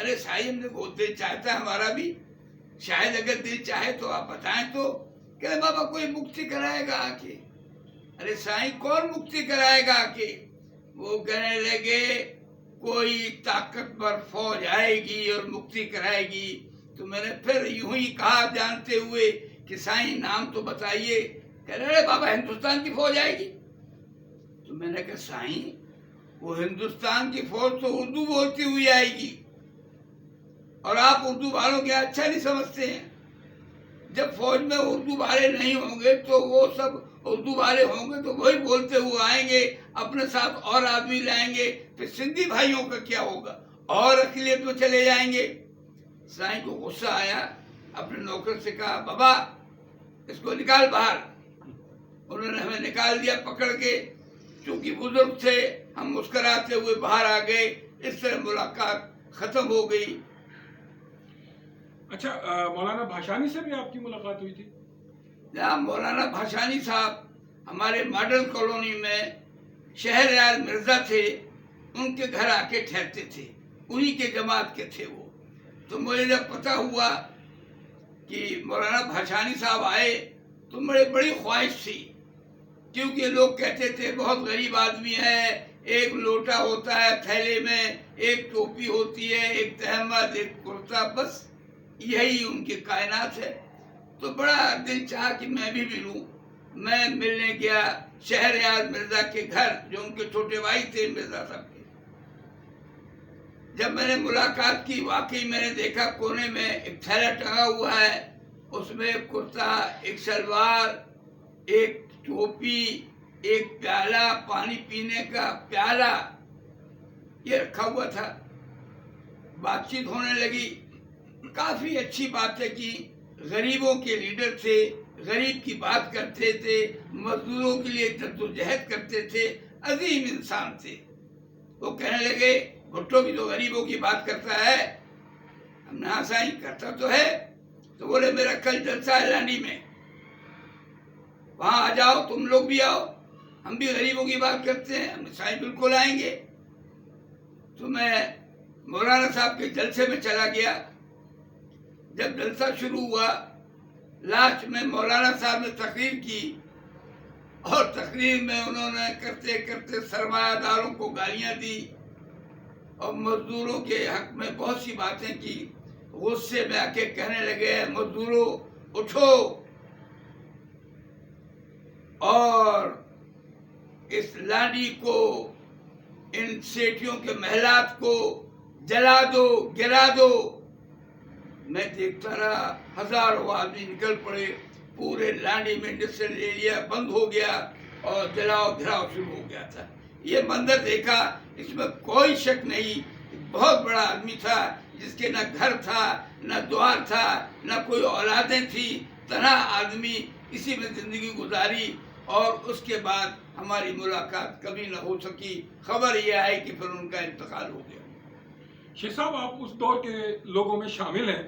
ارے سائیں ہم نے بہت دل چاہتا ہے ہمارا بھی, شاید اگر دل چاہے تو آپ بتائیں تو. کہ بابا کوئی مکتی کرائے گا آ کے. ارے سائیں کون مکتی کرائے گا آ کے؟ وہ کہنے لگے کوئی طاقتور فوج آئے گی اور مکتی کرائے گی. تو میں نے پھر یوں ہی کہا جانتے ہوئے کہ سائیں نام تو بتائیے. کہہ رہے بابا ہندوستان کی فوج آئے گی. تو میں نے کہا سائیں وہ ہندوستان کی فوج تو اردو بولتی ہوئی آئے گی, اور آپ اردو والوں کے اچھا نہیں سمجھتے ہیں. جب فوج میں اردو والے نہیں ہوں گے تو وہ سب اردو والے ہوں گے تو وہی بولتے ہوئے آئیں گے, اپنے ساتھ اور آدمی لائیں گے, پھر سندھی بھائیوں کا کیا ہوگا, اور اقلیت میں چلے جائیں گے. سائیں کو غصہ آیا, اپنے نوکر سے کہا بابا اس کو نکال باہر. انہوں نے ہمیں نکال دیا پکڑ کے. چونکہ بزرگ تھے ہم مسکراتے ہوئے باہر آ گئے. اس طرح ملاقات ختم ہو گئی. اچھا, مولانا بھاشانی سے بھی آپ کی ملاقات ہوئی تھی؟ جہاں مولانا بھاشانی صاحب ہمارے ماڈل کالونی میں شہریار مرزا تھے, ان کے گھر آ کے ٹھہرتے تھے, انہی کے جماعت کے تھے وہ. تو مجھے جب پتہ ہوا کہ مولانا بھاشانی صاحب آئے تو بڑی خواہش تھی, کیونکہ لوگ کہتے تھے بہت غریب آدمی ہے, ایک لوٹا ہوتا ہے تھیلے میں, ایک ٹوپی ہوتی ہے, ایک تہمت, ایک کرتا, بس یہی ان کی کائنات ہے. تو بڑا دل چاہا کہ میں بھی ملوں. میں ملنے گیا شہریار مرزا کے گھر, جو ان کے چھوٹے بھائی تھے مرزا صاحب کے. جب میں نے ملاقات کی, واقعی میں نے دیکھا کونے میں ایک تھیلا ٹنگا ہوا ہے, اس میں ایک کرتا, ایک شلوار, ایک ٹوپی, ایک پیالہ, پانی پینے کا پیالہ یہ رکھا ہوا تھا. بات چیت ہونے لگی, کافی اچھی باتیں کی. غریبوں کے لیڈر تھے, غریب کی بات کرتے تھے, مزدوروں کے لیے جدوجہد کرتے تھے, عظیم انسان تھے. وہ کہنے لگے بھٹو بھی تو غریبوں کی بات کرتا ہے. ہم نے ہاں سائیں کرتا تو ہے. تو بولے میرا کل جلسہ ہے لانڈی میں, وہاں آ جاؤ, تم لوگ بھی آؤ, ہم بھی غریبوں کی بات کرتے ہیں. ہم سائیں بالکل آئیں گے. تو میں مولانا صاحب کے جلسے میں چلا گیا. جب جلسہ شروع ہوا, لاسٹ میں مولانا صاحب نے تقریر کی, اور تقریر میں انہوں نے کرتے کرتے سرمایہ داروں کو گالیاں دی اور مزدوروں کے حق میں بہت سی باتیں کی. غصے میں آ کے کہنے لگے مزدوروں اٹھو اور اس لانڈی کو, ان سیٹیوں کے محلات کو جلا دو, گرا دو. میں دیکھتا رہا, ہزاروں آدمی نکل پڑے, پورے لانڈی میں انڈسٹریل ایریا بند ہو گیا اور جلاؤ گھراؤ شروع ہو گیا تھا. یہ منظر دیکھا, اس میں کوئی شک نہیں, بہت بڑا آدمی تھا جس کے نہ گھر تھا, نہ دوار تھا, نہ کوئی اولادیں تھی, تنہا آدمی اسی میں زندگی گزاری. اور اس کے بعد ہماری ملاقات کبھی نہ ہو سکی. خبر یہ آئی کہ پھر ان کا انتقال ہو گیا. شیخ صاحب, آپ اس دور کے لوگوں میں شامل ہیں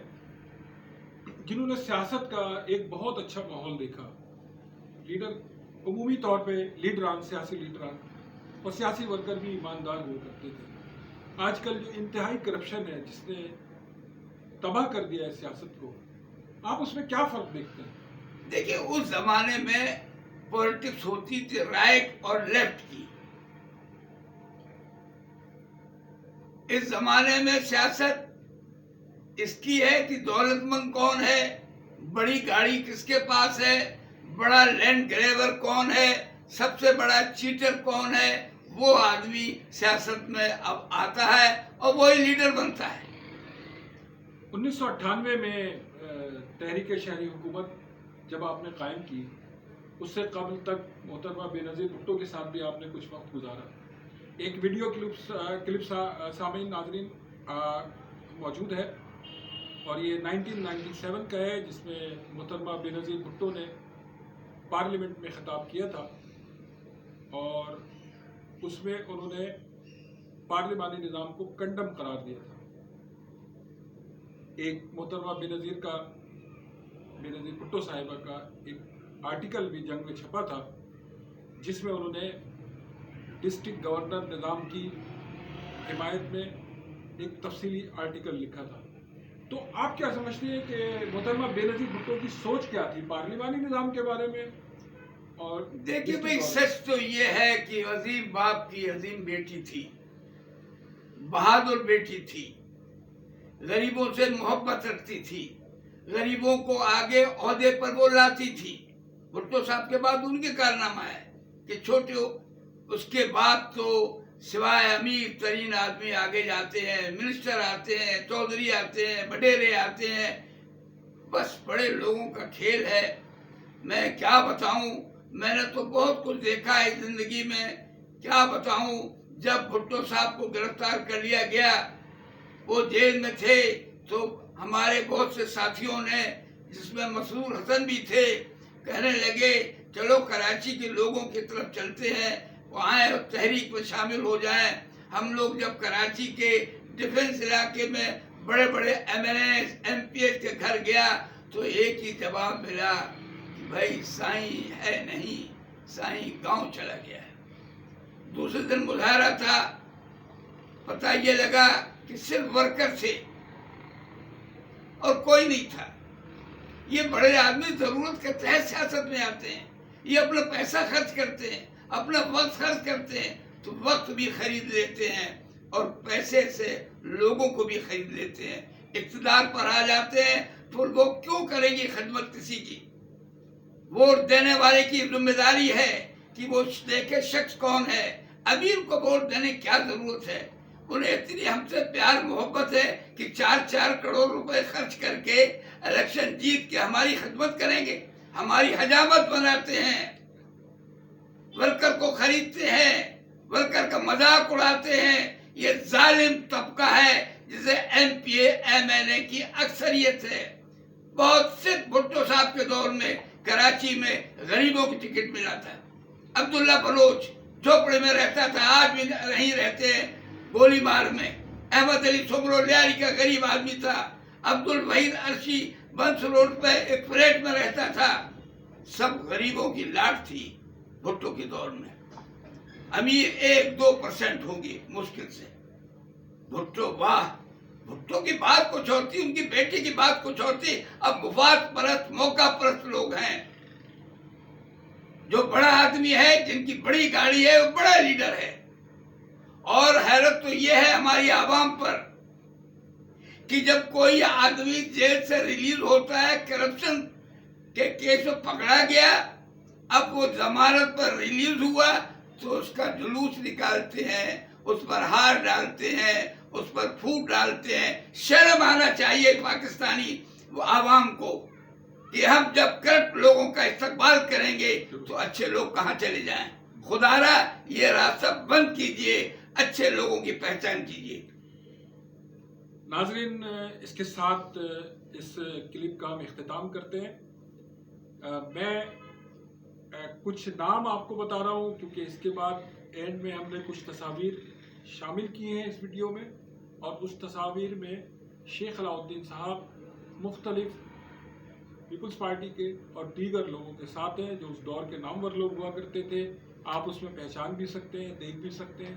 جنہوں نے سیاست کا ایک بہت اچھا ماحول دیکھا. لیڈر عمومی طور پہ لیڈران, سیاسی لیڈران اور سیاسی ورکر بھی ایماندار ہوا کرتے تھے. آج کل جو انتہائی کرپشن ہے جس نے تباہ کر دیا ہے سیاست کو, آپ اس میں کیا فرق دیکھتے ہیں؟ دیکھیں, اس زمانے میں پولیٹکس ہوتی تھی رائٹ اور لیفٹ کی. اس زمانے میں سیاست اس کی ہے کہ دولت مند کون ہے, بڑی گاڑی کس کے پاس ہے, بڑا لینڈ گریور کون ہے, سب سے بڑا چیٹر کون ہے. وہ آدمی سیاست میں اب آتا ہے اور وہی لیڈر بنتا ہے. 1998 میں تحریک شہری حکومت جب آپ نے قائم کی, اس سے قبل تک محترمہ بے نظیر بھٹو کے ساتھ بھی آپ نے کچھ وقت گزارا. ایک ویڈیو کلپ سامعین ناظرین موجود ہے, اور یہ 1997 کا ہے, جس میں محترمہ بے نظیر بھٹو نے پارلیمنٹ میں خطاب کیا تھا, اور اس میں انہوں نے پارلیمانی نظام کو کنڈم قرار دیا تھا. ایک محترمہ بے نظیر بھٹو صاحبہ کا ایک آرٹیکل بھی جنگ میں چھپا تھا, جس میں انہوں نے ڈسٹرکٹ گورنر نظام کی حمایت میں ایک تفصیلی آرٹیکل لکھا تھا. تو آپ کیا سمجھتے ہیں کہ محترمہ بے نظیر بھٹو کی سوچ کیا تھی پارلیمانی نظام کے بارے میں؟ اور دیکھیے بھائی، سچ تو یہ ہے کہ عظیم باپ کی عظیم بیٹی تھی، بہادر بیٹی تھی، غریبوں سے محبت رکھتی تھی، غریبوں کو آگے عہدے پر وہ لاتی تھی. بھٹو صاحب کے بعد ان کے کارنامہ ہے کہ چھوٹے، اس کے بعد تو سوائے امیر ترین آدمی آگے جاتے ہیں، منسٹر آتے ہیں، چودھری آتے ہیں، بڈیرے آتے ہیں، بس بڑے لوگوں کا کھیل ہے. میں کیا بتاؤں، میں نے تو بہت کچھ دیکھا ہے زندگی میں، کیا بتاؤں. جب بھٹو صاحب کو گرفتار کر لیا گیا، وہ جیل میں تھے، تو ہمارے بہت سے ساتھیوں نے، جس میں مسرور حسن بھی تھے، کہنے لگے چلو کراچی کے لوگوں کی طرف چلتے ہیں، وہ آئیں اور تحریک میں شامل ہو جائیں. ہم لوگ جب کراچی کے ڈیفنس علاقے میں بڑے بڑے M N A M P s کے گھر گیا تو ایک ہی جواب ملا کہ بھائی سائیں ہے نہیں، سائیں گاؤں چلا گیا ہے. دوسرے دن مظاہرہ تھا، پتہ یہ لگا کہ صرف ورکر تھے اور کوئی نہیں تھا. یہ بڑے آدمی ضرورت کے تحت سیاست میں آتے ہیں، یہ اپنا پیسہ خرچ کرتے ہیں، اپنا وقت خرچ کرتے ہیں، تو وقت بھی خرید لیتے ہیں اور پیسے سے لوگوں کو بھی خرید لیتے ہیں. اقتدار پر آ جاتے ہیں تو لوگ کیوں کریں گے خدمت کسی کی؟ ووٹ دینے والے کی ذمہ داری ہے کہ وہ دیکھے شخص کون ہے. امیر کو ووٹ دینے کیا ضرورت ہے؟ انہیں اتنی ہم سے پیار محبت ہے کہ 4 کروڑ روپے خرچ کر کے الیکشن جیت کے ہماری خدمت کریں گے، ہماری حجامت بناتے ہیں، ورکر کو خریدتے ہیں، ورکر کا مذاق اڑاتے ہیں. یہ ظالم طبقہ ہے جسے M P A M N A کی اکثریت ہے. بہت صرف بھٹو صاحب کے دور میں کراچی میں غریبوں کی ٹکٹ ملا تھا. عبداللہ بلوچ جھوپڑے میں رہتا تھا، آج بھی نہیں رہتے ہیں، گولی مار میں. احمد علی سمرو لیاری کا غریب آدمی تھا. عبد الوحید عرشی بنس روڈ پہ ایک فلیٹ میں رہتا تھا. سب غریبوں کی لاٹ تھی بھٹو کے دور میں. امیر 1-2% ہوں گی مشکل سے. بھٹو واہ، بھٹو کی بات کچھ اور تھی، ان کی بیٹی کی بات کچھ اور تھی. اب مفاد پرست، موقع پرست لوگ ہیں. جو بڑا آدمی ہے، جن کی بڑی گاڑی ہے، وہ بڑا لیڈر ہے. اور حیرت تو یہ ہے ہماری عوام پر کہ جب کوئی آدمی جیل سے ریلیز ہوتا ہے، کرپشن کے کیس میں پکڑا گیا، اب وہ ضمانت پر ریلیز ہوا تو اس کا جلوس نکالتے ہیں، اس پر ہار ڈالتے ہیں، اس پر پھوٹ ڈالتے ہیں. شرم آنا چاہیے پاکستانی وہ عوام کو کہ ہم جب کرپٹ لوگوں کا استقبال کریں گے تو اچھے لوگ کہاں چلے جائیں. خدا را یہ راستہ بند کیجئے، اچھے لوگوں کی پہچان کیجئے. ناظرین، اس کے ساتھ اس کلپ کا ہم اختتام کرتے ہیں. میں کچھ نام آپ کو بتا رہا ہوں کیونکہ اس کے بعد اینڈ میں ہم نے کچھ تصاویر شامل کی ہیں اس ویڈیو میں، اور اس تصاویر میں شیخ علاء الدین صاحب مختلف پیپلز پارٹی کے اور دیگر لوگوں کے ساتھ ہیں جو اس دور کے نامور لوگ ہوا کرتے تھے. آپ اس میں پہچان بھی سکتے ہیں، دیکھ بھی سکتے ہیں.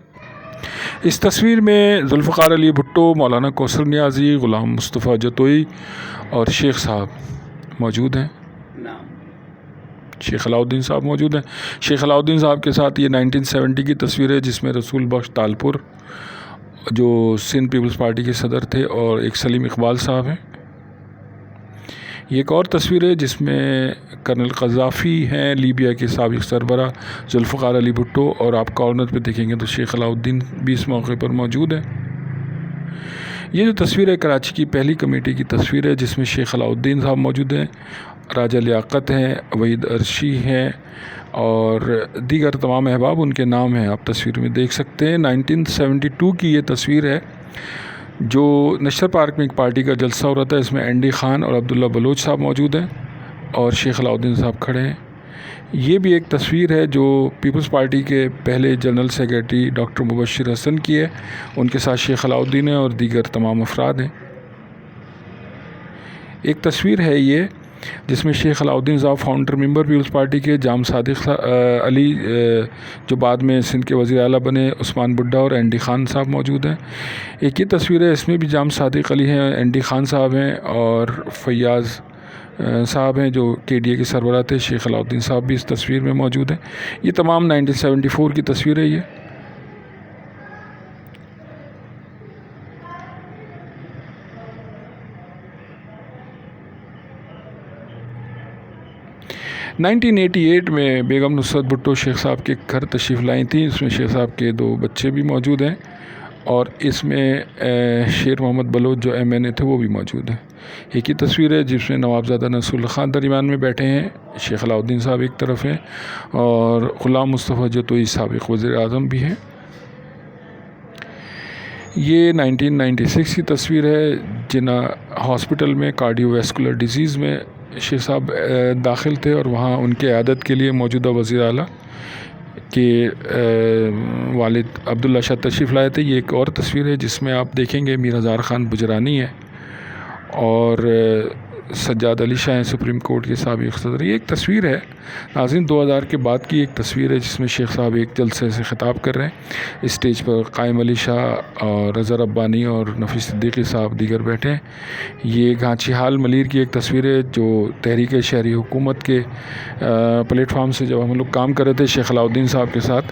اس تصویر میں ذوالفقار علی بھٹو، مولانا کوثر نیازی، غلام مصطفیٰ جتوئی اور شیخ صاحب موجود ہیں. شیخ علاء الدین صاحب موجود ہیں. شیخ علاء الدین صاحب کے ساتھ یہ 1970 کی تصویر ہے جس میں رسول بخش تالپور جو سندھ پیپلز پارٹی کے صدر تھے اور ایک سلیم اقبال صاحب ہیں. یہ ایک اور تصویر ہے جس میں کرنل قذافی ہیں، لیبیا کے سابق سربراہ ذوالفقار علی بھٹو، اور آپ کارنر پہ دیکھیں گے تو شیخ علاء الدین بھی اس موقع پر موجود ہیں. یہ جو تصویر ہے کراچی کی پہلی کمیٹی کی تصویر ہے جس میں شیخ علاء الدین صاحب موجود ہیں، راجہ لیاقت ہیں، وحید عرشی ہیں اور دیگر تمام احباب، ان کے نام ہیں آپ تصویر میں دیکھ سکتے ہیں. 1972 کی یہ تصویر ہے جو نشتر پارک میں ایک پارٹی کا جلسہ ہو رہا تھا. اس میں این ڈی خان اور عبداللہ بلوچ صاحب موجود ہیں اور شیخ علاء الدین صاحب کھڑے ہیں. یہ بھی ایک تصویر ہے جو پیپلز پارٹی کے پہلے جنرل سیکریٹری ڈاکٹر مبشر حسن کی ہے. ان کے ساتھ شیخ علاء الدین ہیں اور دیگر تمام افراد ہیں. ایک تصویر ہے یہ جس میں شیخ علاؤالدین صاحب فاؤنڈر ممبر پیپلز پارٹی کے، جام صادق علی جو بعد میں سندھ کے وزیر اعلیٰ بنے، عثمان بڈھا اور این ڈی خان صاحب موجود ہیں۔ ایک یہ تصویر ہے، اس میں بھی جام صادق علی ہیں، این ڈی خان صاحب ہیں اور فیاض صاحب ہیں جو کے ڈی اے کے سربراہ تھے۔ شیخ علاؤالدین صاحب بھی اس تصویر میں موجود ہیں۔ یہ تمام 1974 کی تصویر ہے۔ یہ 1988 میں بیگم نصرت بھٹو شیخ صاحب کے گھر تشریف لائی تھیں۔ اس میں شیخ صاحب کے 2 بچے بھی موجود ہیں اور اس میں شیر محمد بلوچ جو ایم این اے تھے وہ بھی موجود ہیں۔ ایک ہی تصویر ہے جس میں نوابزادہ نصر اللہ خان درمیان میں بیٹھے ہیں، شیخ علاؤالدین صاحب ایک طرف ہیں اور غلام مصطفیٰ جتوئی سابق وزیر اعظم بھی ہیں۔ یہ 1996 کی تصویر ہے، جنا ہاسپٹل میں کارڈیو ویسکولر ڈیزیز میں شیخ صاحب داخل تھے اور وہاں ان کے عیادت کے لیے موجودہ وزیر اعلیٰ کے والد عبداللہ شاہ تشریف لائے تھے۔ یہ ایک اور تصویر ہے جس میں آپ دیکھیں گے میر ہزار خان بجرانی ہے اور سجاد علی شاہ ہیں سپریم کورٹ کے سابق صدر۔ یہ ایک تصویر ہے ناظرین 2000 کے بعد کی ایک تصویر ہے جس میں شیخ صاحب ایک جلسے سے خطاب کر رہے ہیں۔ اسٹیج پر قائم علی شاہ اور رضا ربانی اور نفیس صدیقی صاحب دیگر بیٹھے ہیں۔ یہ گھانچی حال ملیر کی ایک تصویر ہے جو تحریک شہری حکومت کے پلیٹ فارم سے جب ہم لوگ کام کر رہے تھے شیخ علاؤالدین صاحب کے ساتھ۔